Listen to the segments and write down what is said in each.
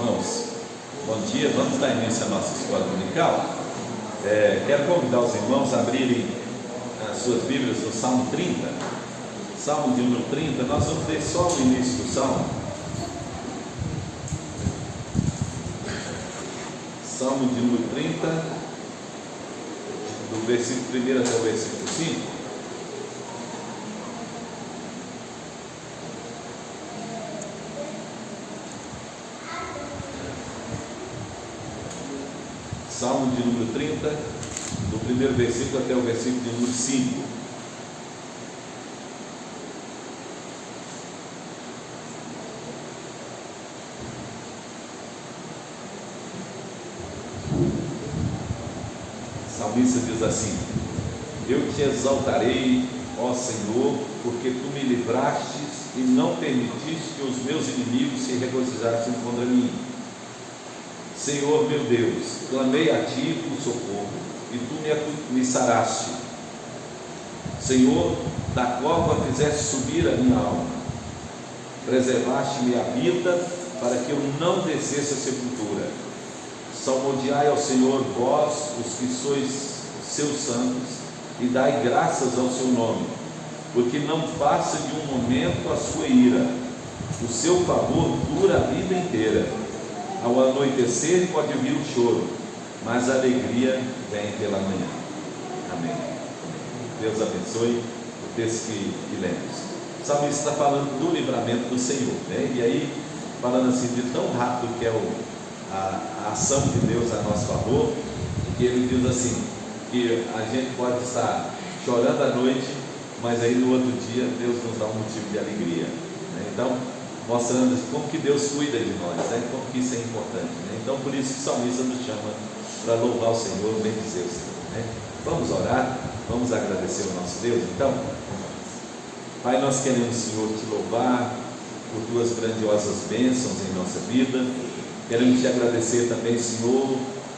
irmãos, bom dia. Vamos dar início à nossa escola dominical. Quero convidar os irmãos a abrirem as suas Bíblias no Salmo 30. Salmo de número 30, nós vamos ler só o início do Salmo. Salmo de número 30, do versículo 1 até o versículo 5. Salmo de número 30, do primeiro versículo até o versículo de número 5. O salmista diz assim: Eu te exaltarei, ó Senhor, porque tu me livrastes e não permitiste que os meus inimigos se regozijassem contra mim. Senhor meu Deus, clamei a ti por socorro, e tu me saraste. Senhor, da cova fizeste subir a minha alma, preservaste-me a vida, para que eu não descesse à sepultura. Salmodiai ao Senhor, vós, os que sois seus santos, e dai graças ao seu nome, porque não passa de um momento a sua ira, o seu favor dura a vida inteira. Ao anoitecer pode vir o choro, mas a alegria vem pela manhã. Amém. Deus abençoe o texto que lemos. O salmista está falando do livramento do Senhor, né? E aí, falando assim de tão rápido que é a ação de Deus a nosso favor, que ele diz assim, que a gente pode estar chorando à noite, mas aí no outro dia Deus nos dá um motivo de alegria, né? Então, mostrando como que Deus cuida de nós, né? Como que isso é importante, né? Então, por isso que o salmista nos chama para louvar o Senhor, bendizer o Senhor, né? Vamos orar, vamos agradecer ao nosso Deus. Então, Pai, nós queremos, Senhor, te louvar por tuas grandiosas bênçãos em nossa vida. Queremos te agradecer também, Senhor,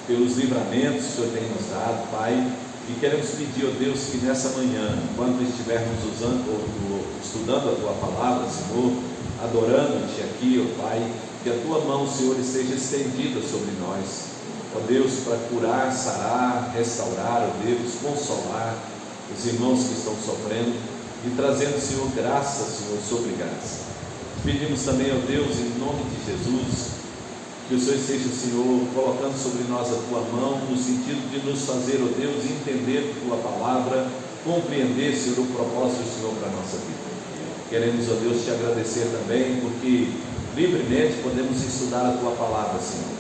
pelos livramentos que o Senhor tem nos dado, Pai. E queremos pedir, ó Deus, que nessa manhã, enquanto estivermos estudando a tua palavra, Senhor, adorando-te aqui, ó Pai, que a tua mão, Senhor, esteja estendida sobre nós, ó Deus, para curar, sarar, restaurar, ó Deus, consolar os irmãos que estão sofrendo e trazendo, Senhor, graça, Senhor, sobre graça. Pedimos também, ó Deus, em nome de Jesus, que o Senhor esteja, Senhor, colocando sobre nós a tua mão, no sentido de nos fazer, ó Deus, entender a tua palavra, compreender, Senhor, o propósito do Senhor para a nossa vida. Queremos, ó Deus, te agradecer também, porque livremente podemos estudar a tua palavra, Senhor.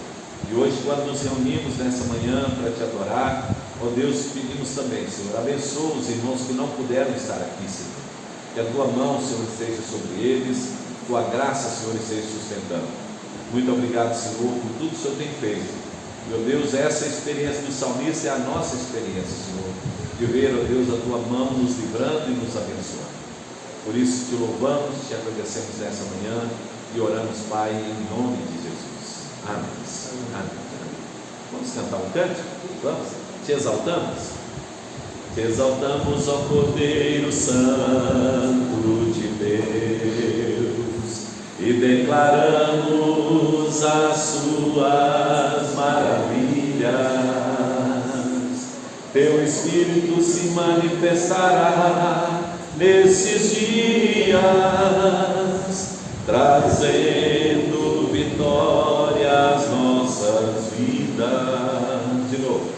E hoje, quando nos reunimos nessa manhã para te adorar, ó Deus, pedimos também, Senhor, abençoa os irmãos que não puderam estar aqui, Senhor. Que a tua mão, Senhor, esteja sobre eles, tua graça, Senhor, esteja sustentando. Muito obrigado, Senhor, por tudo que o Senhor tem feito. Meu Deus, essa experiência do salmista é a nossa experiência, Senhor, de ver, ó Deus, a tua mão nos livrando e nos abençoando. Por isso te louvamos, te agradecemos nessa manhã e oramos, Pai, em nome de Jesus. Amém. Amém. Vamos cantar um cântico? Vamos? Te exaltamos? Te exaltamos, ó Cordeiro Santo de Deus, e declaramos as suas maravilhas. Teu Espírito se manifestará nesses dias, trazendo vitória às nossas vidas. De novo.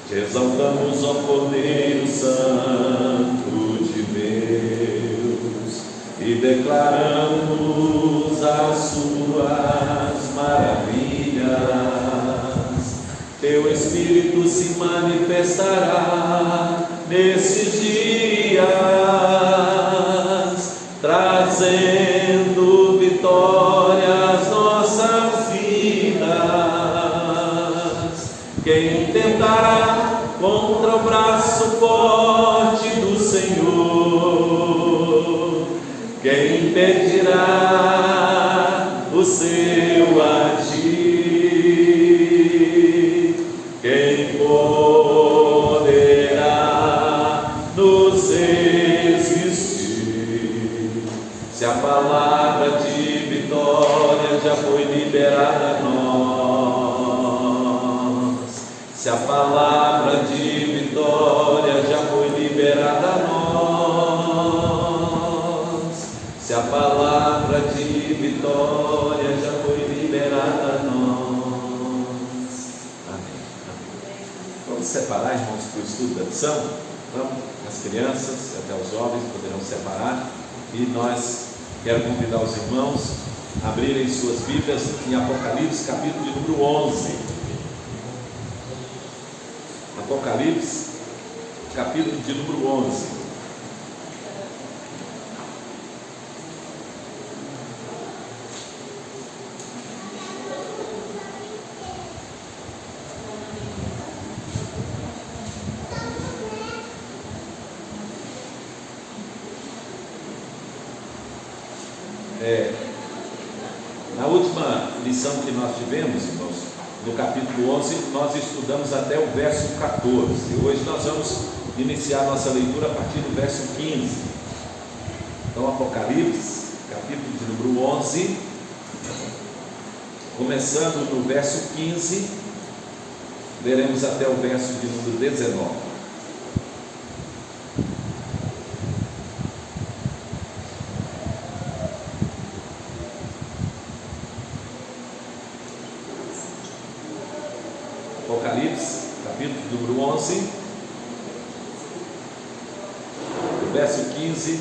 Te exaltamos, ó Cordeiro Santo de Deus, e declaramos as suas maravilhas. Teu Espírito se manifestará nesses dias, trazendo vitória às nossas vidas. Quem tentará contra o braço forte do Senhor? Quem impedirá o seu agir? Quem poderá nos resistir? Se a palavra de vitória já foi liberada a nós, se a palavra de vitória já foi liberada a nós, se a palavra de vitória já foi liberada a nós. Amém. Vamos separar, irmãos, para o estudo da lição? Vamos, as crianças e até os jovens poderão separar, e nós quero convidar os irmãos a abrirem suas Bíblias em Apocalipse, capítulo de número 11. Apocalipse, capítulo de número 11. Na última lição que nós tivemos, irmãos, no capítulo 11, nós estudamos até o verso 14. E hoje nós vamos iniciar nossa leitura a partir do verso 15. Então, Apocalipse, capítulo de número 11, começando no verso 15, leremos até o verso de número 19. Apocalipse, capítulo número 11, do verso 15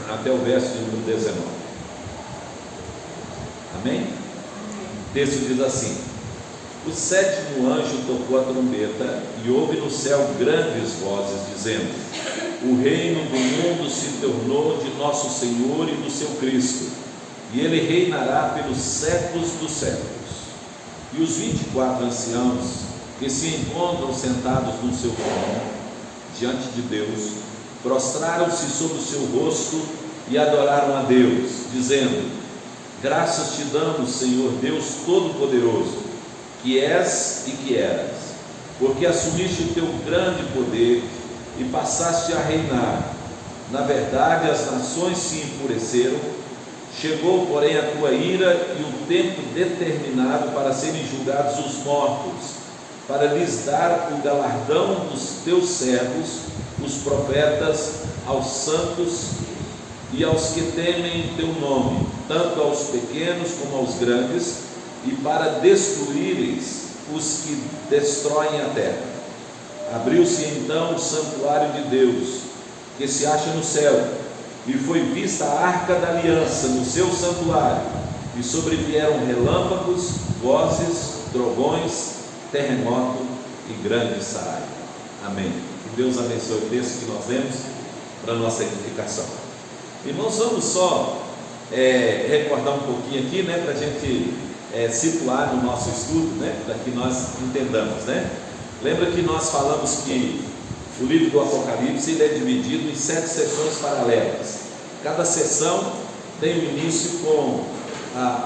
até o verso de número 19. Amém? O texto diz assim: o sétimo anjo tocou a trombeta, e houve no céu grandes vozes, dizendo: o reino do mundo se tornou de nosso Senhor e do seu Cristo, e ele reinará pelos séculos dos séculos. E os 24 anciãos que se encontram sentados no seu trono, diante de Deus, prostraram-se sobre o seu rosto e adoraram a Deus, dizendo: graças te damos, Senhor Deus Todo-Poderoso, que és e que eras, porque assumiste o teu grande poder e passaste a reinar. Na verdade, as nações se enfureceram. Chegou, porém, a tua ira e o tempo determinado para serem julgados os mortos, para lhes dar o galardão dos teus servos, os profetas, aos santos e aos que temem teu nome, tanto aos pequenos como aos grandes, e para destruíres os que destroem a terra. Abriu-se então o santuário de Deus, que se acha no céu, e foi vista a arca da aliança no seu santuário, e sobrevieram relâmpagos, vozes, trovões, terremoto e grande saraiva. Amém. Que Deus abençoe o texto que nós lemos para a nossa edificação. Irmãos, vamos só recordar um pouquinho aqui, para a gente situar no nosso estudo, para que nós entendamos, Lembra que nós falamos que o livro do Apocalipse ele é dividido em 7 sessões paralelas. Cada sessão tem o início com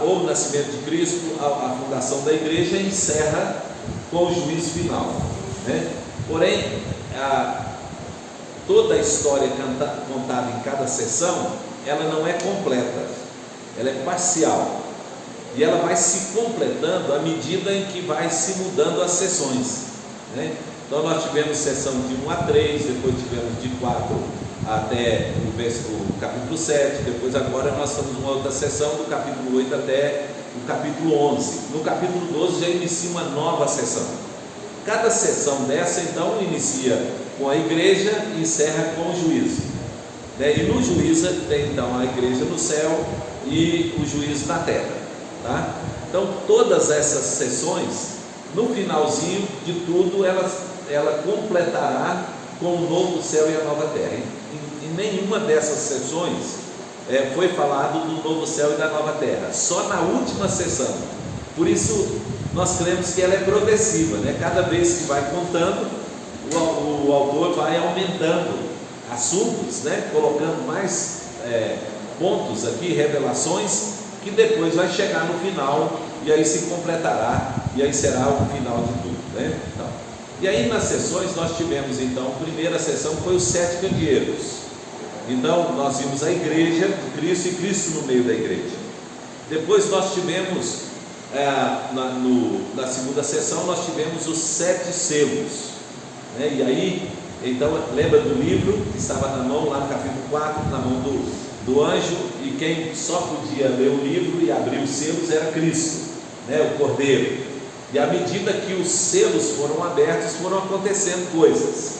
o nascimento de Cristo, a fundação da igreja, e encerra com o juízo final, Porém, toda a história contada em cada sessão, ela não é completa, ela é parcial, e ela vai se completando à medida em que vai se mudando as sessões, Então nós tivemos sessão de 1 a 3, depois tivemos de 4 até o capítulo 7, depois agora nós estamos numa outra sessão do capítulo 8 até o capítulo 11. No capítulo 12 já inicia uma nova sessão. Cada sessão dessa então inicia com a igreja e encerra com o juízo, E no juízo tem então a igreja no céu e o juízo na terra, Então todas essas sessões, no finalzinho de tudo, ela completará com o novo céu e a nova terra. Em nenhuma dessas sessões foi falado do novo céu e da nova terra, só na última sessão. Por isso nós cremos que ela é progressiva, Cada vez que vai contando, o autor vai aumentando assuntos, colocando mais pontos aqui, revelações, que depois vai chegar no final, e aí se completará, e aí será o final de tudo, E aí nas sessões nós tivemos então, a primeira sessão foi os 7 candeeiros, Então nós vimos a igreja de Cristo e Cristo no meio da igreja. Depois nós tivemos, na segunda sessão, nós tivemos os 7 selos, né? E aí, então, lembra do livro que estava na mão, lá no capítulo 4, na mão do anjo, e quem só podia ler o livro e abrir os selos era Cristo, né? O Cordeiro. E à medida que os selos foram abertos, foram acontecendo coisas.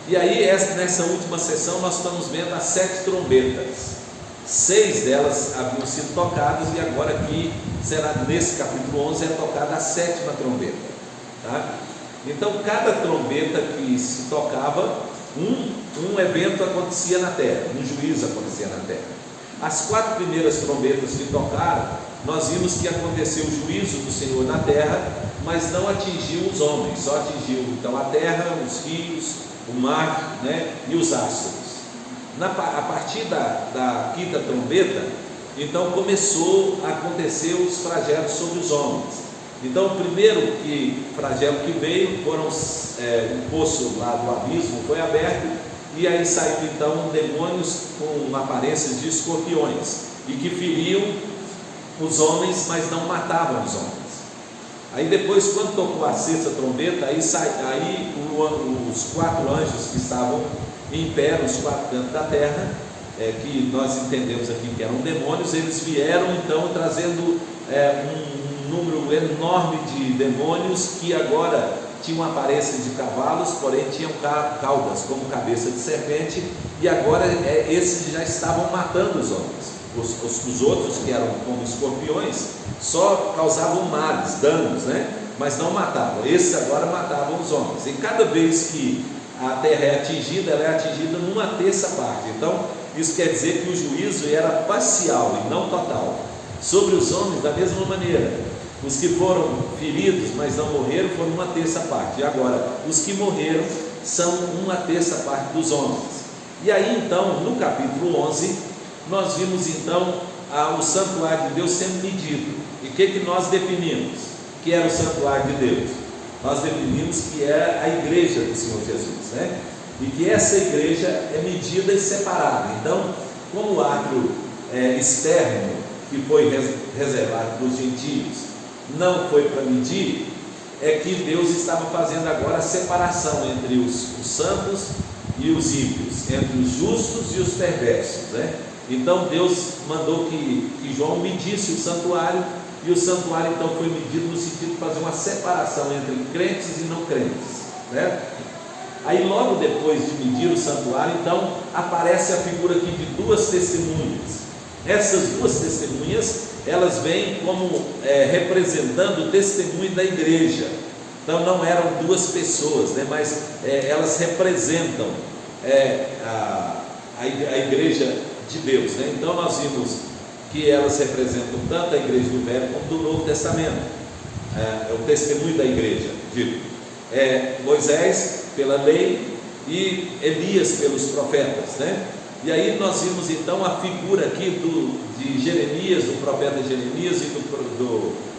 E aí, nessa última sessão, nós estamos vendo as 7 trombetas. 6 delas haviam sido tocadas, e agora aqui será, nesse capítulo 11, é tocada a 7ª trombeta, tá? Então cada trombeta que se tocava, um evento acontecia na terra, um juízo acontecia na terra. As 4 primeiras trombetas que tocaram, nós vimos que aconteceu o juízo do Senhor na terra, mas não atingiu os homens, só atingiu então a terra, os rios, o mar, né, e os astros. A partir da 5ª trombeta, então começou a acontecer os flagelos sobre os homens. Então o primeiro flagelo que veio foram um poço lá do abismo foi aberto, e aí saíram então demônios com aparências de escorpiões, e que feriam os homens, mas não matavam os homens. Aí depois, quando tocou a 6ª trombeta, aí os 4 anjos que estavam em pé nos 4 cantos da terra, que nós entendemos aqui que eram demônios, eles vieram então trazendo um número enorme de demônios, que agora tinham aparência de cavalos, porém tinham caudas como cabeça de serpente, e agora esses já estavam matando os homens. Os outros, que eram como escorpiões, só causavam males, danos, né? Mas não matavam. Esses agora matavam os homens. E cada vez que a terra é atingida, ela é atingida numa terça parte. Então isso quer dizer que o juízo era parcial e não total. Sobre os homens, da mesma maneira, os que foram feridos, mas não morreram, foram uma terça parte. E agora, os que morreram são uma terça parte dos homens. E aí então, no capítulo 11, nós vimos então o santuário de Deus sendo medido. E o que nós definimos que era o santuário de Deus? Nós definimos que é a igreja do Senhor Jesus, né? E que essa igreja é medida e separada. Então, como o átrio externo, que foi reservado para os gentios, não foi para medir, é que Deus estava fazendo agora a separação entre os santos e os ímpios, entre os justos e os perversos, né? Então Deus mandou que João medisse o santuário, e o santuário então foi medido no sentido de fazer uma separação entre crentes e não crentes, né? Aí logo depois de medir o santuário, então aparece a figura aqui de 2 testemunhas. Essas 2 testemunhas, elas vêm como representando o testemunho da igreja. Então não eram 2 pessoas, né? Mas elas representam a igreja de Deus, né? Então nós vimos que elas representam tanto a igreja do Velho como do Novo Testamento. É o testemunho da igreja, digo, Moisés pela lei e Elias pelos profetas, né? E aí nós vimos então a figura aqui de Jeremias, do profeta Jeremias e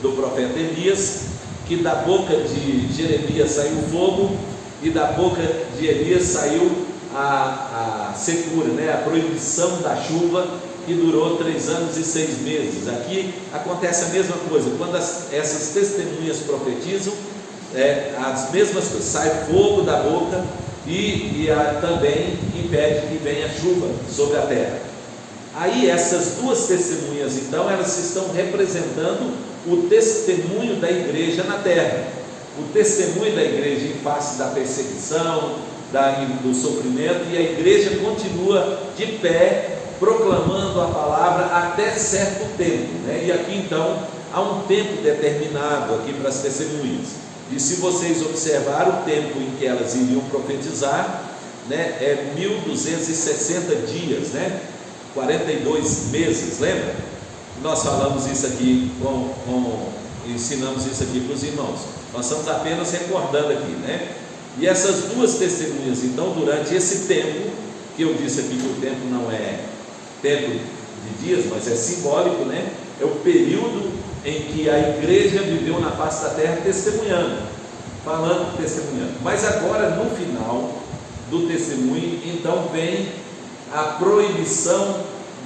do profeta Elias, que da boca de Jeremias saiu fogo, e da boca de Elias saiu a secura, né? A proibição da chuva, que durou 3 anos e 6 meses. Aqui acontece a mesma coisa, quando essas testemunhas profetizam, as mesmas coisas, sai fogo da boca e também impede que venha chuva sobre a terra. Aí essas 2 testemunhas então, elas estão representando o testemunho da igreja na terra, o testemunho da igreja em face da perseguição, do sofrimento, e a igreja continua de pé proclamando a palavra até certo tempo, né? E aqui então há um tempo determinado aqui para as testemunhas. E se vocês observarem o tempo em que elas iriam profetizar, né, é 1260 dias, né? 42 meses, lembra? Nós falamos isso aqui, ensinamos isso aqui para os irmãos. Nós estamos apenas recordando aqui, né? E essas 2 testemunhas, então, durante esse tempo, que eu disse aqui que o tempo não é tempo de dias, mas é simbólico, né? É o período em que a igreja viveu na face da terra testemunhando, falando, testemunhando. Mas agora, no final do testemunho, então vem a proibição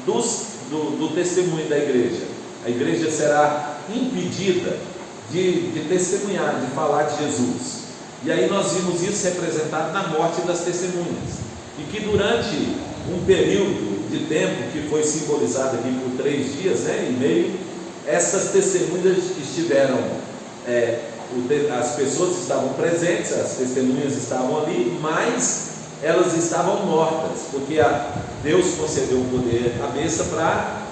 do testemunho da igreja. A igreja será impedida de testemunhar, de falar de Jesus. E aí nós vimos isso representado na morte das testemunhas. E que durante um período de tempo que foi simbolizado aqui por 3 dias, e meio, essas testemunhas estiveram, as pessoas estavam presentes, as testemunhas estavam ali, mas elas estavam mortas, porque Deus concedeu o poder à besta para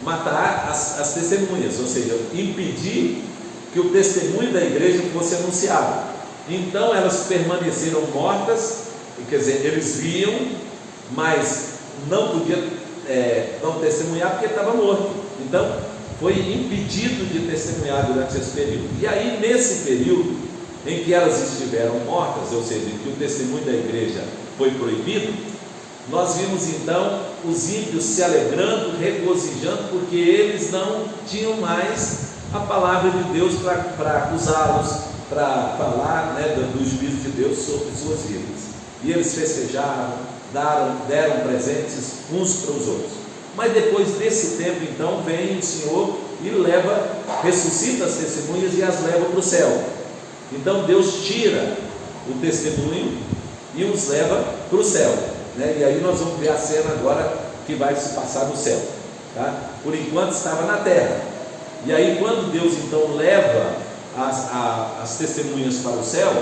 matar as testemunhas, ou seja, impedir que o testemunho da igreja fosse anunciado. Então elas permaneceram mortas, quer dizer, eles viam, mas não podiam não testemunhar porque estava morto. Então foi impedido de testemunhar durante esse período. E aí, nesse período em que elas estiveram mortas, ou seja, em que o testemunho da igreja foi proibido, nós vimos então os ímpios se alegrando, regozijando, porque eles não tinham mais a palavra de Deus para acusá-los, para falar do juízo de Deus sobre suas vidas. E eles festejaram, deram presentes uns para os outros. Mas depois desse tempo, então, vem o Senhor e ressuscita as testemunhas e as leva para o céu. Então Deus tira o testemunho e os leva para o céu, E aí nós vamos ver a cena agora que vai se passar no céu, tá? Por enquanto estava na terra. E aí quando Deus então leva as testemunhas para o céu,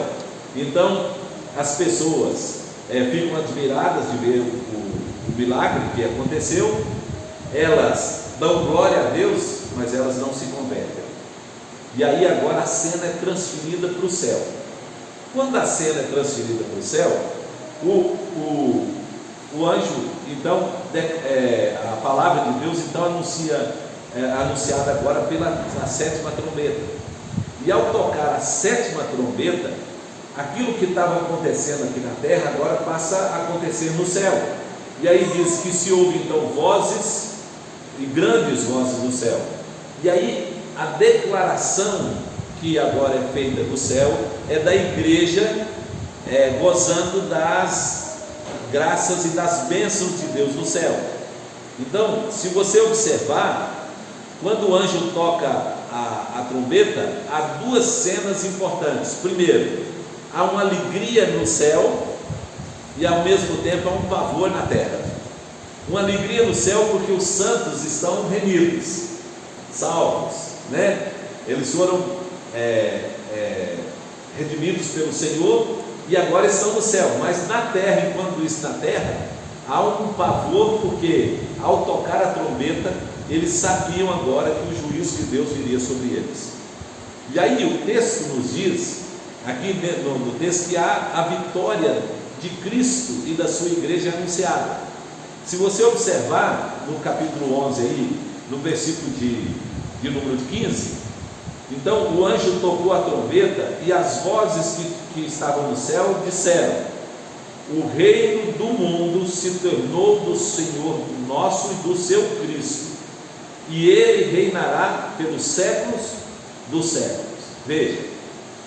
então as pessoas ficam admiradas de ver o milagre que aconteceu. Elas dão glória a Deus, mas elas não se convertem. E aí agora a cena é transferida para o céu. Quando a cena é transferida para o céu, o anjo, então, a palavra de Deus então anunciada agora pela 7ª trombeta. E ao tocar a 7ª trombeta, aquilo que estava acontecendo aqui na terra agora passa a acontecer no céu. E aí diz que se ouve então vozes e grandes vozes do céu. E aí a declaração que agora é feita do céu é da igreja gozando das graças e das bênçãos de Deus no céu. Então, se você observar, quando o anjo toca a trombeta, há 2 cenas importantes. Primeiro, há uma alegria no céu e ao mesmo tempo há um pavor na terra. Uma alegria no céu porque os santos estão remidos, salvos, Eles foram redimidos pelo Senhor e agora estão no céu. Mas na terra, enquanto isso na terra, há um pavor, porque ao tocar a trombeta, eles sabiam agora que o juízo de Deus viria sobre eles. E aí o texto nos diz, aqui no texto, que há a vitória de Cristo e da sua igreja anunciada. Se você observar no capítulo 11 aí, no versículo de número 15, então o anjo tocou a trombeta e as vozes que estavam no céu disseram: o reino do mundo se tornou do Senhor nosso e do seu Cristo, e ele reinará pelos séculos dos séculos. Veja,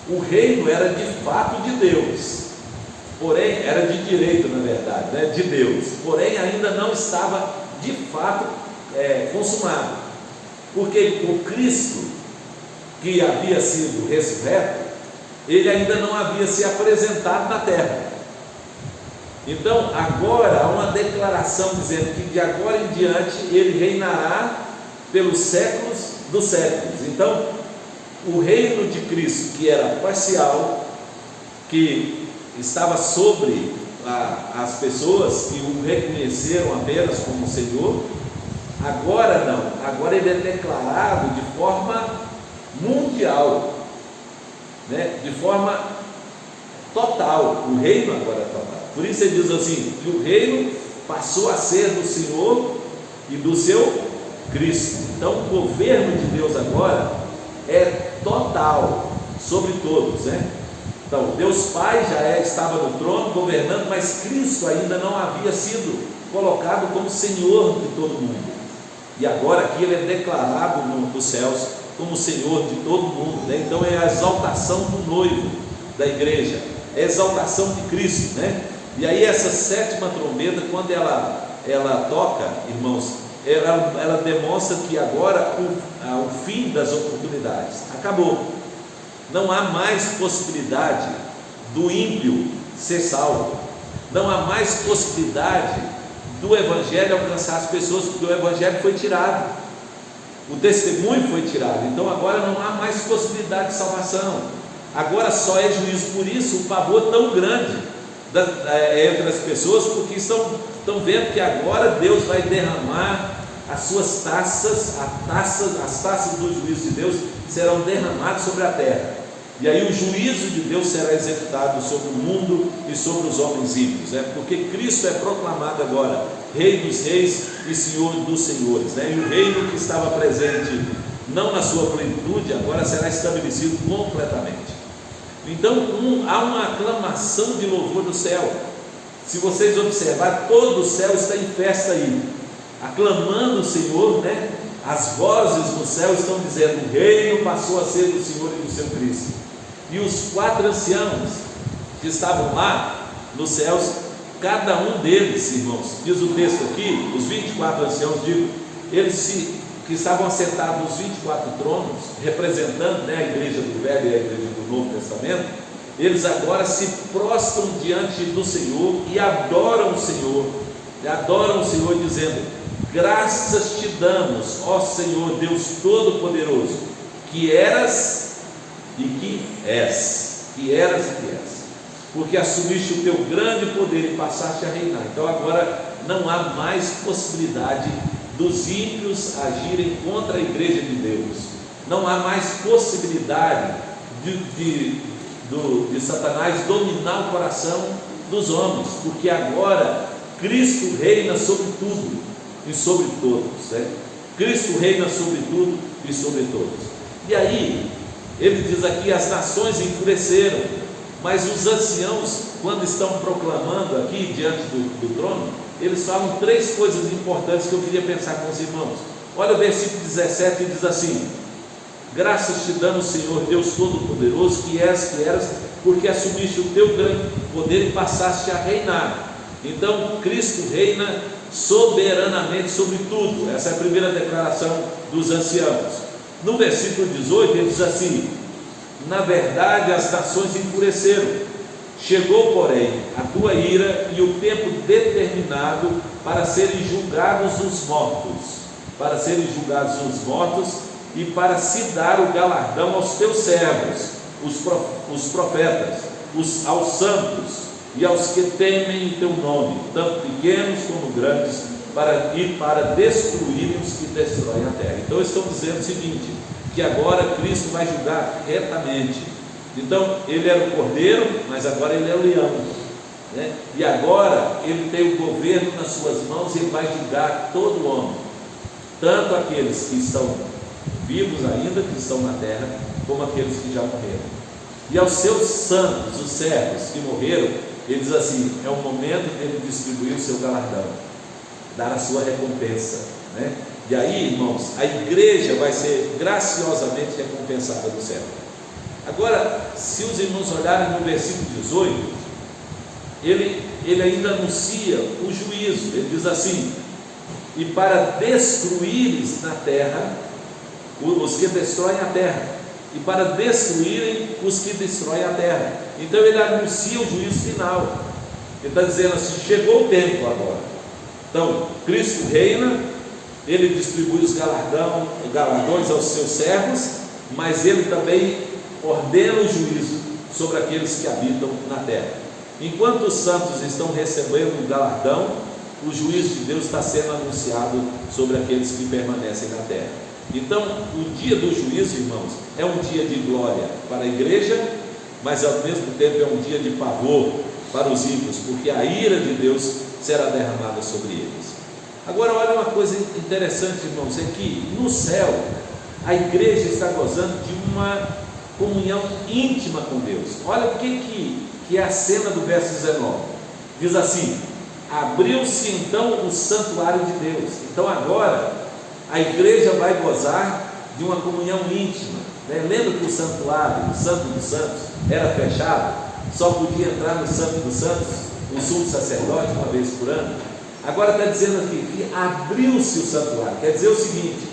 o reino era de fato de Deus, porém era de direito, na verdade, de Deus, porém ainda não estava de fato consumado, porque o Cristo que havia sido ressurreto, ele ainda não havia se apresentado na terra. Então agora há uma declaração dizendo que de agora em diante ele reinará pelos séculos dos séculos. Então o reino de Cristo, que era parcial, que estava sobre as pessoas que o reconheceram apenas como Senhor, agora não, agora ele é declarado de forma mundial, de forma total. O reino agora é total. Por isso ele diz assim, que o reino passou a ser do Senhor e do seu Cristo. Então o governo de Deus agora é total sobre todos, Então Deus Pai já estava no trono governando, mas Cristo ainda não havia sido colocado como Senhor de todo mundo. E agora aqui ele é declarado nos céus como Senhor de todo mundo, Então é a exaltação do noivo da igreja, é a exaltação de Cristo, E aí essa 7ª trombeta, quando ela ela toca, irmãos, ela demonstra que agora o fim das oportunidades acabou. Não há mais possibilidade do ímpio ser salvo. Não há mais possibilidade do Evangelho alcançar as pessoas, porque o Evangelho foi tirado, o testemunho foi tirado. Então agora não há mais possibilidade de salvação. Agora só é juízo. Por isso o pavor tão grande entre as pessoas, porque estão vendo que agora Deus vai derramar as suas taças, as taças do juízo de Deus serão derramadas sobre a terra. E aí o juízo de Deus será executado sobre o mundo e sobre os homens ímpios, porque Cristo é proclamado agora Rei dos reis e Senhor dos senhores, E o reino que estava presente não na sua plenitude agora será estabelecido completamente. Então há uma aclamação de louvor do céu. Se vocês observarem, todo o céu está em festa aí, aclamando o Senhor, As vozes no céu estão dizendo: o reino passou a ser do Senhor e do seu Cristo. E os 4 anciãos que estavam lá nos céus, cada um deles, irmãos, diz o texto aqui, os 24 anciãos, eles que estavam assentados nos 24 tronos, representando a igreja do Velho e a igreja do Novo Testamento, eles agora se prostram diante do Senhor e adoram o Senhor, dizendo: graças te damos, ó Senhor Deus Todo-Poderoso, que eras e que és, porque assumiste o teu grande poder e passaste a reinar. Então agora não há mais possibilidade dos ímpios agirem contra a igreja de Deus. Não há mais possibilidade de Satanás dominar o coração dos homens, porque agora Cristo reina sobre tudo e sobre todos, Cristo reina sobre tudo e sobre todos. E aí ele diz aqui: as nações enfureceram, mas os anciãos, quando estão proclamando aqui diante do trono, eles falam 3 coisas importantes que eu queria pensar com os irmãos. Olha o versículo 17, diz assim: graças te damos, Senhor Deus Todo-Poderoso, que eras, porque assumiste o teu grande poder e passaste a reinar. Então Cristo reina soberanamente sobre tudo. Essa é a primeira declaração dos anciãos. No versículo 18 ele diz assim: na verdade as nações enfureceram, chegou porém a tua ira e o tempo determinado para serem julgados os mortos, e para se dar o galardão aos teus servos, os profetas, aos santos e aos que temem o teu nome, tanto pequenos como grandes, para destruírem os que destroem a terra. Então estão dizendo o seguinte, que agora Cristo vai julgar retamente. Então ele era o cordeiro, mas agora ele é o leão, e agora ele tem o governo nas suas mãos, e ele vai julgar todo homem, tanto aqueles que estão vivos ainda, que estão na terra, como aqueles que já morreram. E aos seus santos, os servos que morreram, ele diz assim: é o momento de ele distribuir o seu galardão, dar a sua recompensa, E aí, irmãos, a igreja vai ser graciosamente recompensada do céu. Agora, se os irmãos olharem no versículo 18, ele ainda anuncia o juízo. Ele diz assim: e para destruíres na terra os que destroem a terra, e para destruírem os que destroem a terra. Então ele anuncia o juízo final. Ele está dizendo assim: chegou o tempo agora. Então Cristo reina, ele distribui os galardões aos seus servos, mas ele também ordena o juízo sobre aqueles que habitam na terra. Enquanto os santos estão recebendo o galardão, o juízo de Deus está sendo anunciado sobre aqueles que permanecem na terra. Então o dia do juízo, irmãos, é um dia de glória para a igreja, mas ao mesmo tempo é um dia de pavor para os ímpios, porque a ira de Deus será derramada sobre eles. Agora olha uma coisa interessante, irmãos, é que no céu a igreja está gozando de uma comunhão íntima com Deus. Olha o que é a cena do verso 19. Diz assim: abriu-se então o santuário de Deus. Então agora a igreja vai gozar de uma comunhão íntima, Lembra que o santuário, o Santo dos Santos, era fechado? Só podia entrar no Santo dos Santos o sumo sacerdote uma vez por ano. Agora está dizendo aqui que abriu-se o santuário. Quer dizer o seguinte,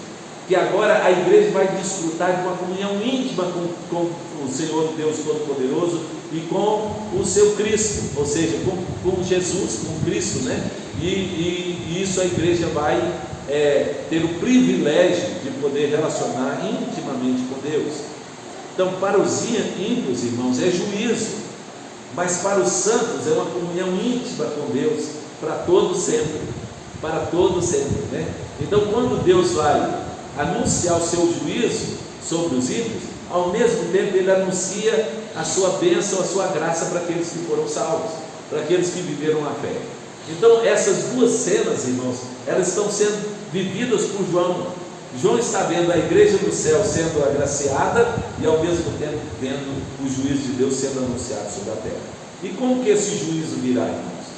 que agora a igreja vai desfrutar de uma comunhão íntima com o Senhor Deus Todo-Poderoso e com o seu Cristo, ou seja, com Jesus, com Cristo, né? E isso a igreja vai ter o privilégio de poder relacionar intimamente com Deus. Então, para os ímpios, irmãos, é juízo, mas para os santos é uma comunhão íntima com Deus, para todo sempre, né? Então, quando Deus vai anunciar o seu juízo sobre os ímpios, ao mesmo tempo ele anuncia a sua bênção, a sua graça para aqueles que foram salvos, para aqueles que viveram a fé. Então essas duas cenas, irmãos, elas estão sendo vividas por João. João está vendo a igreja do céu sendo agraciada e ao mesmo tempo vendo o juízo de Deus sendo anunciado sobre a terra. E como que esse juízo virá, irmãos?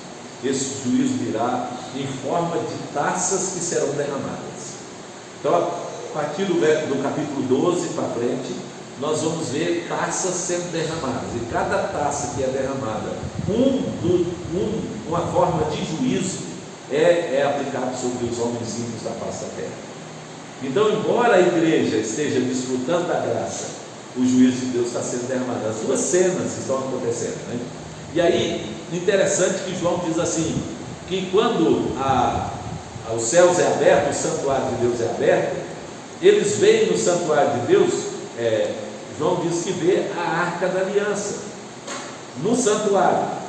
Esse juízo virá em forma de taças que serão derramadas. Então, a partir do capítulo 12 para frente, nós vamos ver taças sendo derramadas, e cada taça que é derramada, uma forma de juízo é aplicado sobre os homens ímpios da face da terra. Então, embora a igreja esteja desfrutando da graça, o juízo de Deus está sendo derramado. As duas cenas estão acontecendo, né? E aí, interessante que João diz assim, que quando os céus é aberto, o santuário de Deus é aberto, eles veem no santuário de Deus, João diz que vê a arca da aliança no santuário,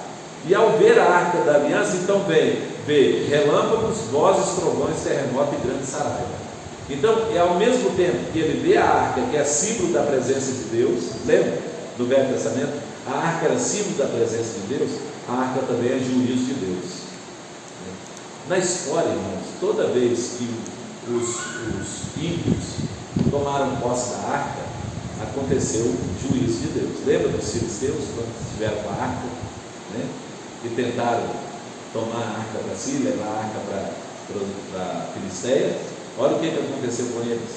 e ao ver a arca da aliança, então vê relâmpagos, vozes, trovões, terremoto e grande saraiva. Então, ao mesmo tempo que ele vê a arca, que é símbolo da presença de Deus, lembra do Velho Testamento? A arca era símbolo da presença de Deus, a arca também é juízo de Deus. Na história, irmãos, toda vez que os ímpios tomaram posse da arca, aconteceu o juízo de Deus. Lembra dos filisteus, quando estiveram com a arca, né? E tentaram tomar a arca para si, levar a arca para a Filisteia? Olha o que aconteceu com eles: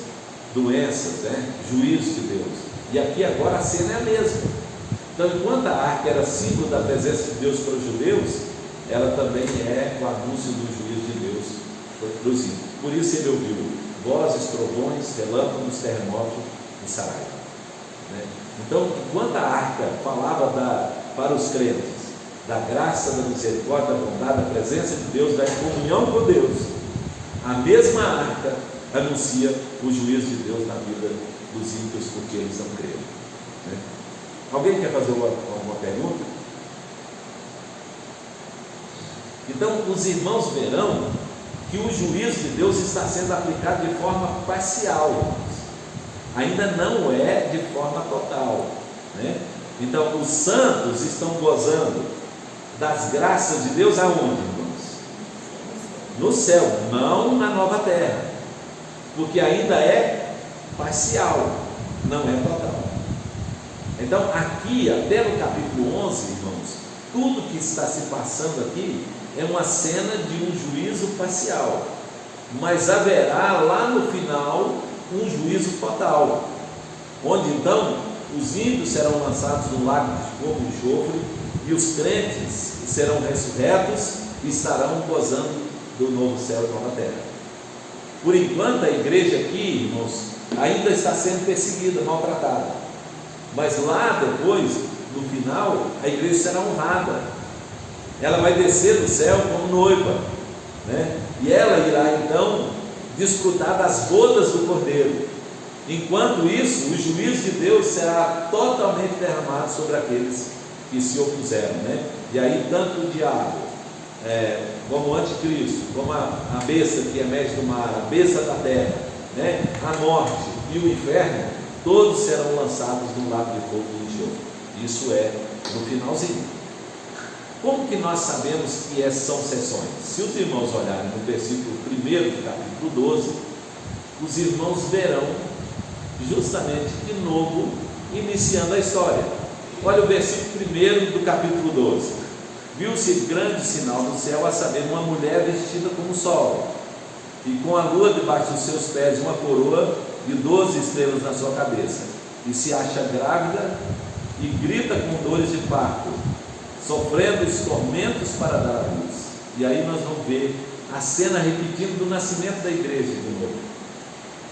doenças, né? Juízo de Deus. E aqui agora a cena é a mesma. Então, enquanto a arca era símbolo da presença de Deus para os judeus, ela também é o anúncio do juízo de Deus para os ímpios. Por isso ele ouviu vozes, trovões, relâmpagos, terremotos e saraiva, né? Então, enquanto a arca falava para os crentes da graça, da misericórdia, da bondade, da presença de Deus, da comunhão com Deus, a mesma arca anuncia o juízo de Deus na vida dos ímpios, porque eles não creram, né? Alguém quer fazer alguma pergunta? Então, os irmãos verão que o juízo de Deus está sendo aplicado de forma parcial, ainda não é de forma total, né? Então, os santos estão gozando das graças de Deus aonde, irmãos? No céu, não na nova terra, porque ainda é parcial, não é total. Então, aqui, até no capítulo 11, irmãos, tudo que está se passando aqui é uma cena de um juízo parcial, mas haverá lá no final um juízo total, onde então os ímpios serão lançados no lago de fogo e enxofre, e os crentes serão ressurretos e estarão gozando do novo céu e nova terra. Por enquanto, a igreja aqui, irmãos, ainda está sendo perseguida, maltratada, mas lá depois, no final, a igreja será honrada. Ela vai descer do céu como noiva, né? E ela irá então desfrutar das bodas do Cordeiro. Enquanto isso, o juízo de Deus será totalmente derramado sobre aqueles que se opuseram, né? E aí tanto o diabo, como o anticristo, como a besta que emerge do mar, a besta da terra, né? A morte e o inferno, todos serão lançados no lago de fogo e enxofre. Isso é no finalzinho. Como que nós sabemos que essas são sessões? Se os irmãos olharem no versículo 1 do capítulo 12, os irmãos verão justamente de novo iniciando a história. Olha o versículo 1 do capítulo 12. Viu-se grande sinal no céu, a saber, uma mulher vestida como o sol, e com a lua debaixo dos seus pés, uma coroa e 12 estrelas na sua cabeça, e se acha grávida e grita com dores de parto, sofrendo os tormentos para dar a luz. E aí nós vamos ver a cena repetindo do nascimento da igreja de novo.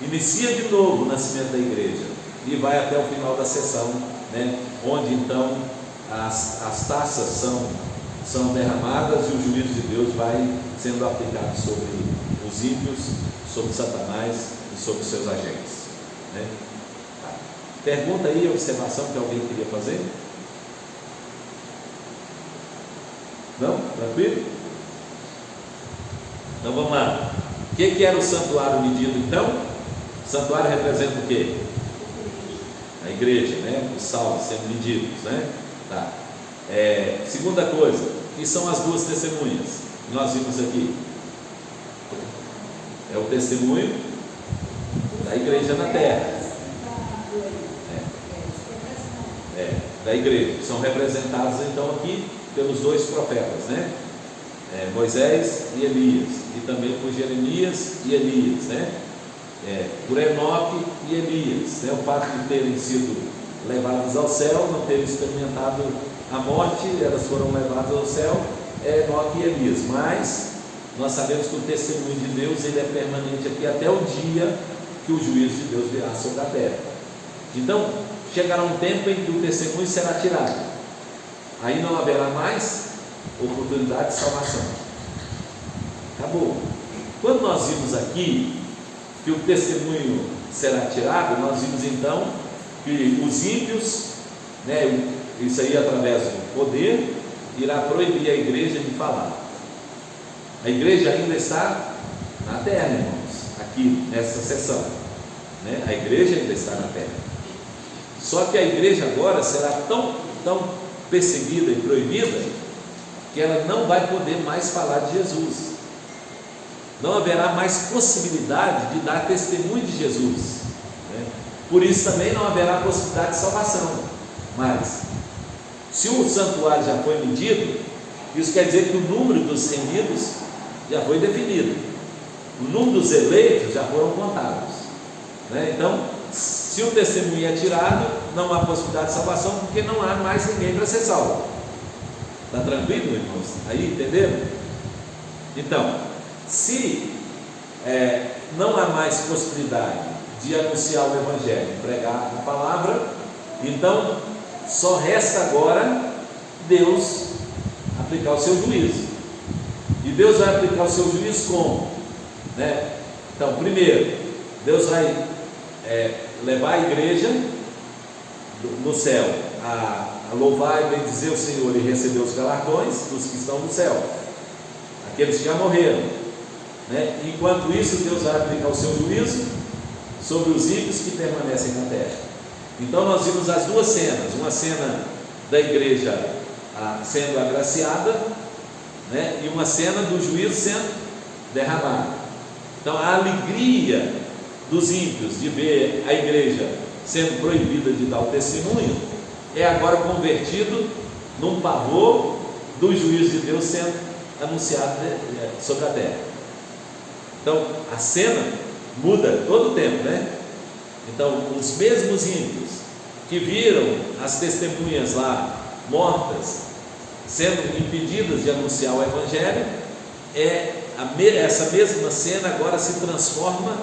Inicia de novo o nascimento da igreja e vai até o final da sessão, né? Onde então as taças são derramadas e o juízo de Deus vai sendo aplicado sobre os ímpios, sobre Satanás e sobre seus agentes, né? Tá. Pergunta aí, observação que alguém queria fazer? Não? Tranquilo? Então vamos lá. O que era o santuário medido então? O santuário representa o quê? A igreja, né? Os salvos sendo medidos, né? Tá. Segunda coisa, que são as duas testemunhas que nós vimos aqui. É o testemunho da igreja na terra. Da igreja, que são representados então aqui pelos dois profetas, né? Moisés e Elias, e também por Jeremias e Elias, né? Por Enoque e Elias, né? O fato de terem sido levados ao céu, não terem experimentado a morte, elas foram levadas ao céu, Enoque e Elias, mas nós sabemos que o testemunho de Deus ele é permanente aqui até o dia que o juízo de Deus virá sobre a terra. Então chegará um tempo em que o testemunho será tirado, aí não haverá mais oportunidade de salvação, acabou. Quando nós vimos aqui que o testemunho será tirado, nós vimos então que os ímpios, né, isso aí através do poder, irá proibir a igreja de falar. A igreja ainda está na terra, irmãos, aqui nessa sessão, né? A igreja ainda está na terra, só que a igreja agora será tão perseguida e proibida que ela não vai poder mais falar de Jesus, não haverá mais possibilidade de dar testemunho de Jesus, né? Por isso também não haverá possibilidade de salvação. Mas se o santuário já foi medido, isso quer dizer que o número dos remidos já foi definido, o número dos eleitos já foram contados, né? Então, se o testemunho é tirado, não há possibilidade de salvação, porque não há mais ninguém para ser salvo. Está tranquilo, irmãos? Aí, entenderam? Então, se não há mais possibilidade de anunciar o Evangelho, pregar a palavra, então só resta agora Deus aplicar o seu juízo. E Deus vai aplicar o seu juízo como? Né? Então, primeiro, Deus vai levar a igreja no céu a louvar e bendizer o Senhor e receber os galardões dos que estão no céu, aqueles que já morreram, né? Enquanto isso, Deus vai aplicar o seu juízo sobre os ímpios que permanecem na terra. Então nós vimos as duas cenas, uma cena da igreja sendo agraciada, né? E uma cena do juízo sendo derramado. Então a alegria dos ímpios de ver a igreja sendo proibida de dar o testemunho é agora convertido num pavor do juízo de Deus sendo anunciado sobre a terra. Então a cena muda todo o tempo, né? Então os mesmos ímpios que viram as testemunhas lá mortas sendo impedidas de anunciar o Evangelho, essa mesma cena agora se transforma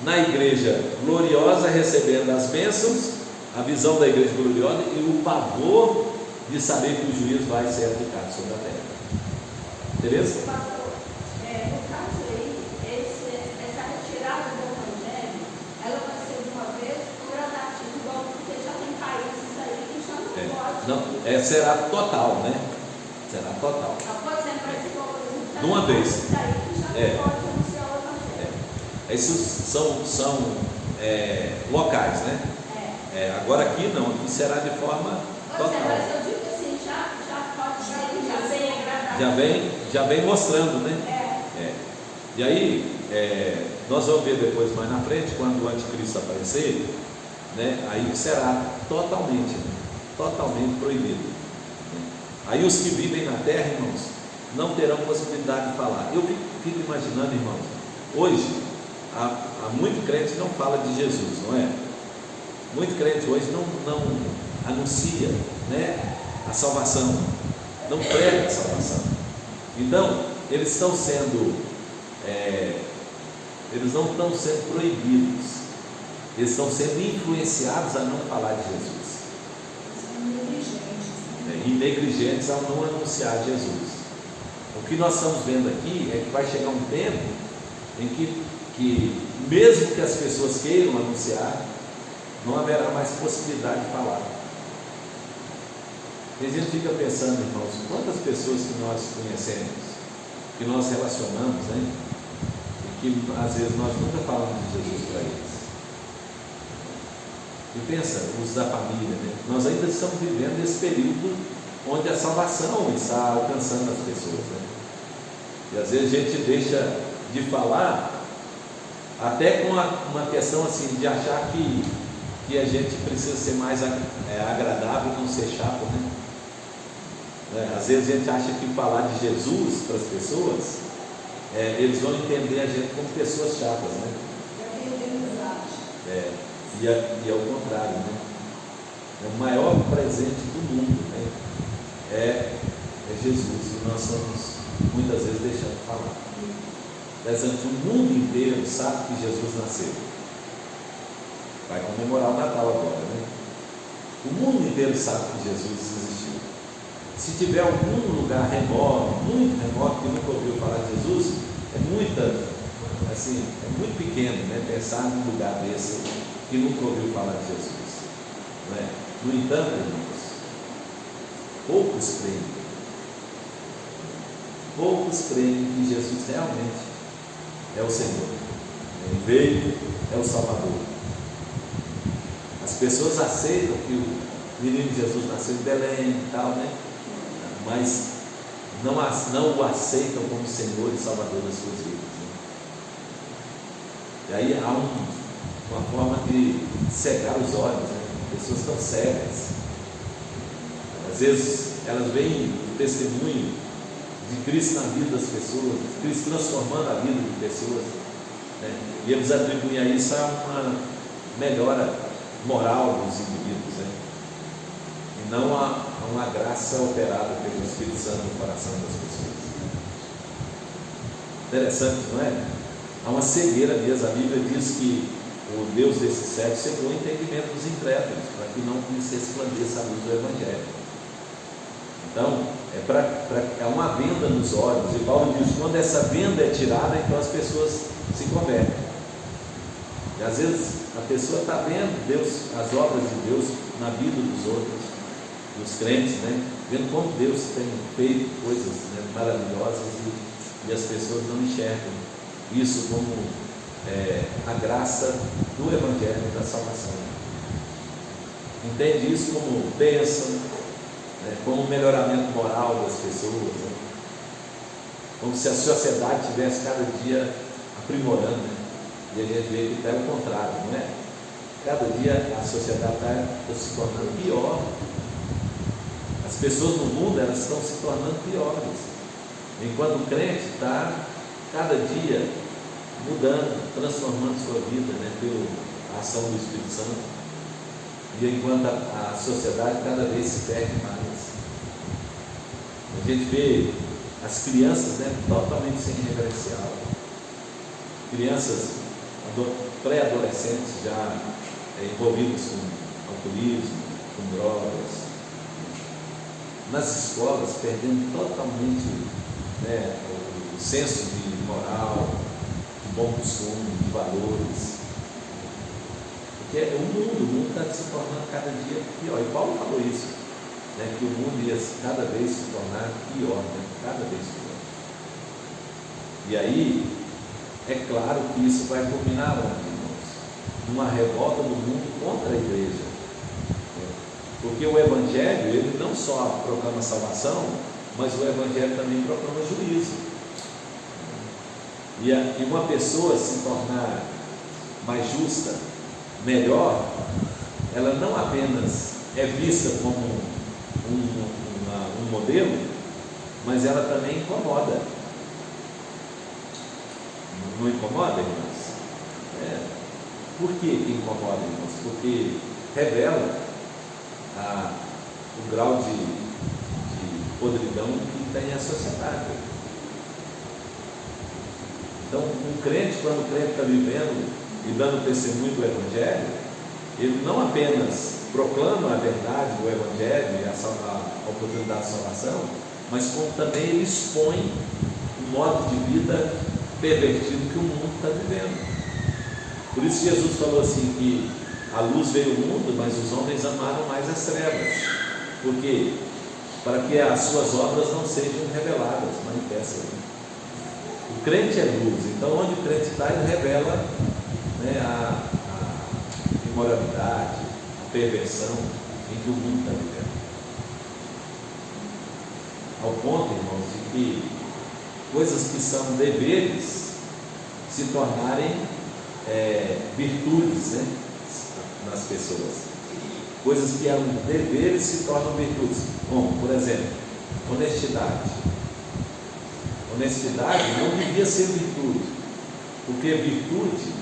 na igreja gloriosa recebendo as bênçãos, a visão da igreja gloriosa e o pavor de saber que o juízo vai ser aplicado sobre a terra. Beleza? Pastor, no caso aí, essa retirada do Evangelho, ela vai ser de uma vez gradativa, igual porque já tem países aí que já não pode. Não, será total, né? Será total. Por exemplo, esse povo de uma vez. Aí que já não pode anunciar o Evangelho. Esses são locais, né? Agora aqui não, aqui será de forma total. Mas eu digo assim, já pode ser, já vem agradável. Já vem mostrando, né? E aí, nós vamos ver depois mais na frente, quando o anticristo aparecer, né? Aí será totalmente proibido. Aí os que vivem na terra, irmãos, não terão possibilidade de falar. Eu fico imaginando, irmãos, hoje, há muito crente que não fala de Jesus, não é? Muito crente hoje não anuncia, né, a salvação, não prega a salvação. Então, eles estão sendo eles não estão sendo proibidos, eles estão sendo influenciados a não falar de Jesus. São negligentes. E negligentes ao não anunciar Jesus. O que nós estamos vendo aqui é que vai chegar um tempo em que mesmo que as pessoas queiram anunciar, não haverá mais possibilidade de falar. E a gente fica pensando, irmãos, quantas pessoas que nós conhecemos, que nós relacionamos, né? E que às vezes nós nunca falamos de Jesus para eles. E pensa, os da família, né? Nós ainda estamos vivendo esse período onde a salvação está alcançando as pessoas, né? E às vezes a gente deixa de falar até com uma questão assim de achar que a gente precisa ser mais agradável e não ser chato, né? Às vezes a gente acha que falar de Jesus para as pessoas, eles vão entender a gente como pessoas chatas, né? E é o contrário, né? O maior presente do mundo, né? É Jesus, e nós estamos muitas vezes deixando de falar. O mundo inteiro sabe que Jesus nasceu. Vai comemorar o Natal agora, né? O mundo inteiro sabe que Jesus existiu. Se tiver algum lugar remoto, muito remoto, que nunca ouviu falar de Jesus, é muito pequeno, né? Pensar num lugar desse que nunca ouviu falar de Jesus, não é? No entanto, irmãos, poucos creem que Jesus realmente é o Senhor, Ele veio, é o Salvador. As pessoas aceitam que o menino Jesus nasceu em Belém e tal, né? Mas não o aceitam como Senhor e Salvador das suas vidas, né? E aí há uma forma de cegar os olhos, né? Pessoas estão cegas. Às vezes elas veem o testemunho de Cristo na vida das pessoas, Cristo transformando a vida de pessoas, né? E eles atribuem a isso a uma melhora moral dos indivíduos, né? E não a uma graça operada pelo Espírito Santo no coração das pessoas. Interessante, não é? Há uma cegueira mesmo. A Bíblia diz que o Deus desse século cegou o entendimento dos incrédulos, para que não se resplandeça a luz do Evangelho. Então, é uma venda nos olhos, e Paulo diz: quando essa venda é tirada, então as pessoas se convertem. E às vezes a pessoa está vendo Deus, as obras de Deus na vida dos outros, dos crentes, né? Vendo como Deus tem feito coisas, né, maravilhosas, e as pessoas não enxergam isso como a graça do Evangelho da salvação. Entende isso como bênção, né, como melhoramento moral das pessoas, né? Como se a sociedade estivesse cada dia aprimorando, né? E a gente vê que está o contrário, não é? Cada dia a sociedade está se tornando pior. As pessoas no mundo, elas estão se tornando piores, enquanto o crente está cada dia mudando, transformando sua vida, né, pela ação do Espírito Santo, e enquanto a sociedade cada vez se perde mais. A gente vê as crianças, né, totalmente sem referencial, crianças pré-adolescentes já envolvidas com alcoolismo, com drogas, nas escolas perdendo totalmente, né, o senso de moral, de bom costume, de valores, porque o mundo está se tornando cada dia pior, e Paulo falou isso, né, que o mundo ia cada vez se tornar pior, né, cada vez pior. E aí é claro que isso vai culminar onde, irmãos? Numa revolta do mundo contra a igreja. Porque o Evangelho, ele não só proclama salvação, mas o Evangelho também proclama juízo. E uma pessoa se tornar mais justa, melhor, ela não apenas é vista como um modelo, mas ela também incomoda. Não incomoda, irmãos? Por que incomoda, irmãos? Porque revela o grau de podridão que tem a sociedade. Então, um crente, quando o crente está vivendo e dando testemunho do Evangelho, ele não apenas proclama a verdade do Evangelho e a oportunidade de salvação, mas como também ele expõe o modo de vida pervertido que o mundo está vivendo. Por isso Jesus falou assim que a luz veio ao mundo, mas os homens amaram mais as trevas. Por quê? Para que as suas obras não sejam reveladas, manifestas. O crente é luz, então onde o crente está, ele revela, né, a imoralidade, a perversão em que o mundo está vivendo. Ao ponto, irmãos, de que coisas que são deveres se tornarem virtudes, né, nas pessoas. Coisas que eram deveres se tornam virtudes. Como, por exemplo, honestidade. Honestidade não devia ser virtude, porque virtude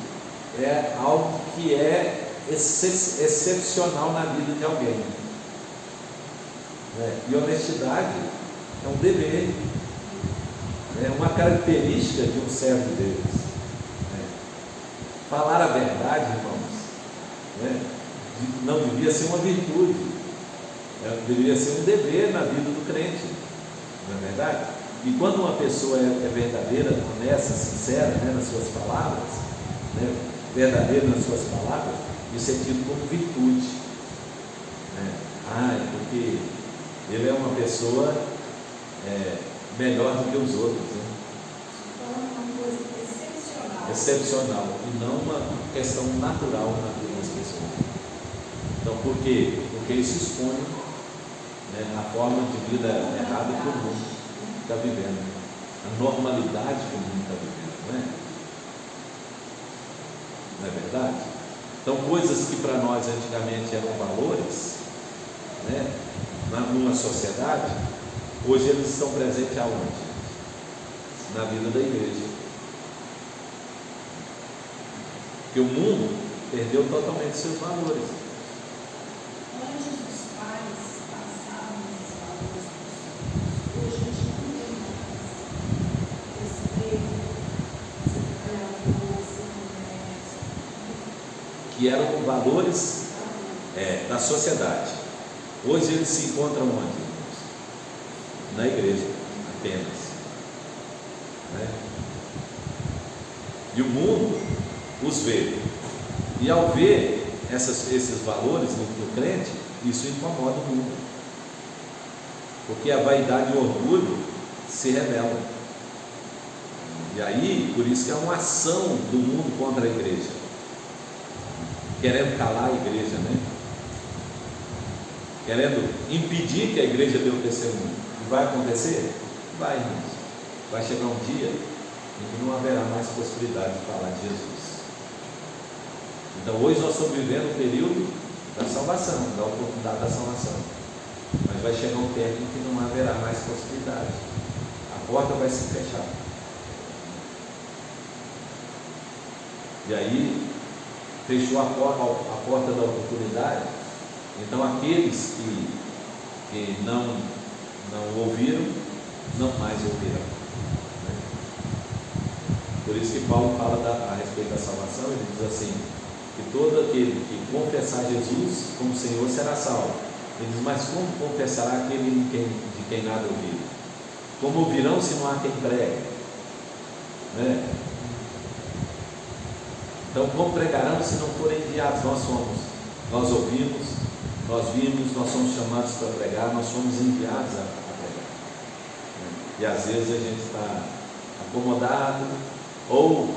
é algo que é excepcional na vida de alguém, né? E honestidade é um dever, é uma característica de um servo de Deus, né? Falar a verdade, irmãos, né, não devia ser uma virtude, deveria ser um dever na vida do crente, não é verdade? E quando uma pessoa é verdadeira, honesta, sincera, né, nas suas palavras, né, verdadeira nas suas palavras, isso é tido como virtude, né? Porque ele é uma pessoa melhor do que os outros, né? Uma coisa excepcional. Excepcional, e não uma questão natural na vida das pessoas. Então, por quê? Porque isso expõe, né, a forma de vida errada que o mundo está vivendo, a normalidade que o mundo está vivendo, não é verdade? Então, coisas que para nós antigamente eram valores, né, numa sociedade, hoje eles estão presentes aonde? Na vida da igreja. Porque o mundo perdeu totalmente seus valores. Antes dos pais passavam os valores dos filhos, hoje a gente não tem mais respeito, ser trabalhador, ser honesto. Que eram valores da sociedade. Hoje eles se encontram onde? Na igreja, apenas, né? E o mundo os vê, e ao ver esses valores do crente, isso incomoda o mundo, porque a vaidade e o orgulho se rebelam, e aí, por isso que é uma ação do mundo contra a igreja, querendo calar a igreja, né? Querendo impedir que a igreja dê o testemunho. E vai acontecer? Vai, irmãos. Vai chegar um dia em que não haverá mais possibilidade de falar de Jesus. Então hoje nós estamos vivendo o período da salvação, da oportunidade da salvação, mas vai chegar um tempo em que não haverá mais possibilidade, a porta vai se fechar, e aí fechou a porta da oportunidade. Então aqueles que não ouviram, não mais ouvirão, né? Por isso que Paulo fala a respeito da salvação. Ele diz assim, que todo aquele que confessar Jesus como Senhor será salvo. Ele diz, mas como confessará aquele de quem nada ouviu? Como ouvirão se não há quem pregue, né? Então como pregarão se não forem enviados? Nós ouvimos, nós vimos, nós somos chamados para pregar, nós somos enviados a pregar, né? E às vezes a gente está acomodado, ou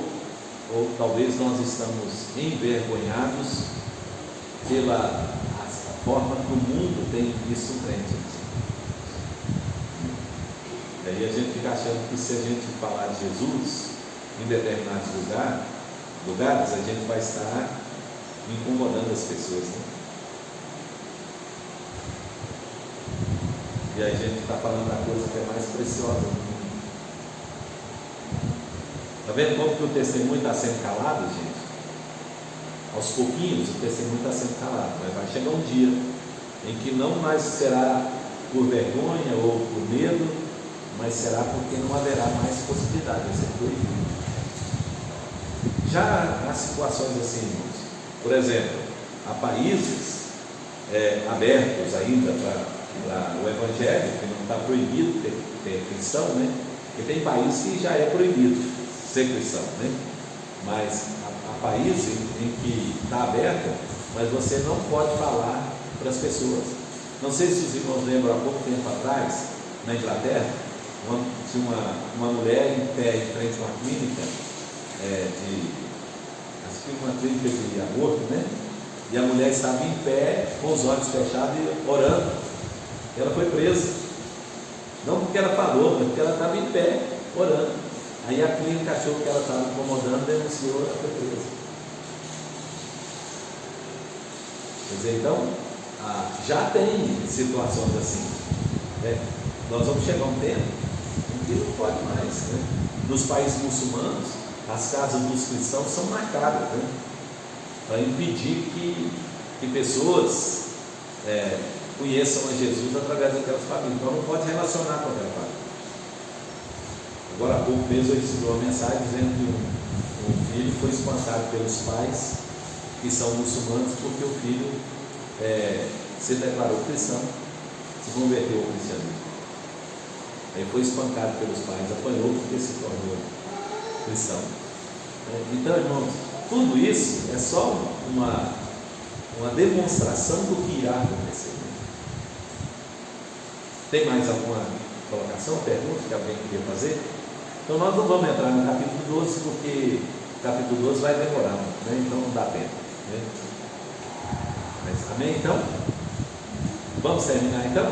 talvez nós estamos envergonhados pela forma que o mundo tem visto o crente. E aí a gente fica achando que se a gente falar de Jesus em determinados lugares, a gente vai estar incomodando as pessoas, né? E a gente está falando da coisa que é mais preciosa do mundo. Está vendo como que o testemunho está sendo calado, gente? Aos pouquinhos o testemunho está sendo calado, mas vai chegar um dia em que não mais será por vergonha ou por medo, mas será porque não haverá mais possibilidade, vai ser proibido. já há situações assim, irmãos. Por exemplo, há países abertos ainda para o Evangelho, que não está proibido ter cristão, né? Porque tem países que já é proibido ser cristão, né? Mas há países em que está aberto, mas você não pode falar para as pessoas. Não sei se os irmãos lembram, há pouco tempo atrás, na Inglaterra, tinha uma mulher em pé em frente a uma clínica, acho que uma clínica de aborto, né? E a mulher estava em pé, com os olhos fechados e orando. Ela foi presa. Não porque ela falou, mas porque ela estava em pé, orando. Aí a clínica achou que ela estava incomodando, denunciou, ela foi presa. Quer dizer, então, já tem situações assim. Né? Nós vamos chegar a um tempo em que não pode mais. Né? Nos países muçulmanos, as casas dos cristãos são marcadas, né? Para impedir que pessoas conheçam a Jesus através daquelas famílias. Então não pode relacionar com aquela família. Agora há pouco mesmo eu recebi uma mensagem dizendo que um filho foi espancado pelos pais que são muçulmanos porque o filho se declarou cristão, se converteu ao cristianismo. Aí foi espancado pelos pais, apanhou porque se tornou cristão. Então, irmãos, tudo isso é só uma demonstração do que irá acontecer. Tem mais alguma colocação, pergunta que alguém queria fazer? Então nós não vamos entrar no capítulo 12, porque o capítulo 12 vai demorar, né? Então não dá tempo, né? Mas, amém? Então, vamos terminar então?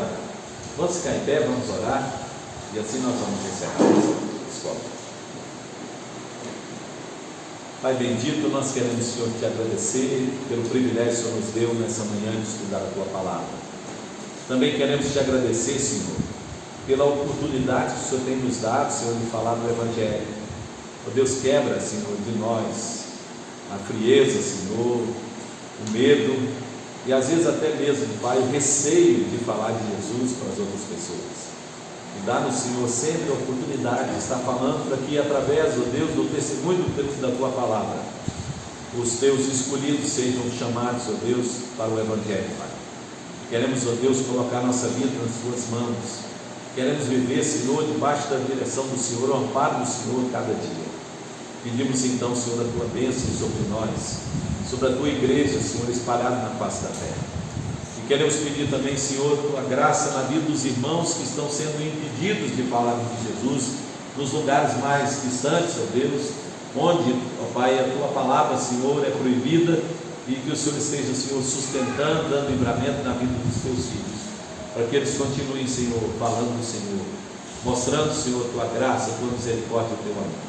Vamos ficar em pé, vamos orar, e assim nós vamos encerrar a nossa escola. Pai bendito, nós queremos, Senhor, te agradecer pelo privilégio que o Senhor nos deu nessa manhã de estudar a Tua Palavra. Também queremos te agradecer, Senhor, pela oportunidade que o Senhor tem nos dado, Senhor, de falar do Evangelho. Ó Deus, quebra, Senhor, de nós a frieza, Senhor, o medo e às vezes até mesmo, Pai, o receio de falar de Jesus para as outras pessoas. E dá-nos, Senhor, sempre a oportunidade de estar falando para que, através, ó Deus, do testemunho da Tua Palavra, os Teus escolhidos sejam chamados, ó Deus, para o Evangelho, Pai. Queremos, ó Deus, colocar nossa vida nas Tuas mãos. Queremos viver, Senhor, debaixo da direção do Senhor, o amparo do Senhor cada dia. Pedimos então, Senhor, a Tua bênção sobre nós, sobre a Tua igreja, Senhor, espalhada na face da terra. E queremos pedir também, Senhor, Tua graça na vida dos irmãos que estão sendo impedidos de falar de Jesus nos lugares mais distantes, ó Deus, onde, ó Pai, a Tua palavra, Senhor, é proibida, e que o Senhor esteja, Senhor, sustentando, dando livramento na vida dos Teus filhos, para que eles continuem, Senhor, falando do Senhor, mostrando, Senhor, a Tua graça, a Tua misericórdia e o Teu amor.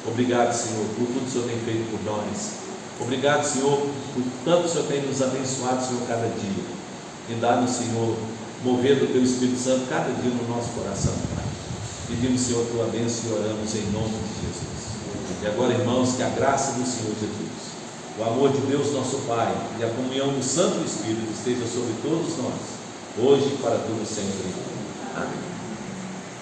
Obrigado, Senhor, por tudo que o Senhor tem feito por nós. Obrigado, Senhor, por tanto o Senhor tem nos abençoado, Senhor, cada dia. E dá-nos, Senhor, mover do Teu Espírito Santo cada dia no nosso coração, Pai. Pedimos, Senhor, a Tua bênção e oramos em nome de Jesus. E agora, irmãos, que a graça do Senhor Jesus, o amor de Deus nosso Pai e a comunhão do Santo Espírito esteja sobre todos nós, hoje e para todos sempre. Amém.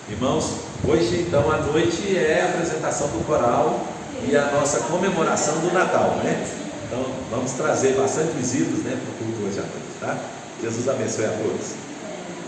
Irmãos, hoje então à noite é a apresentação do coral e a nossa comemoração do Natal, né? Então vamos trazer bastante visitas, né, para o culto hoje à noite, tá? Jesus abençoe a todos.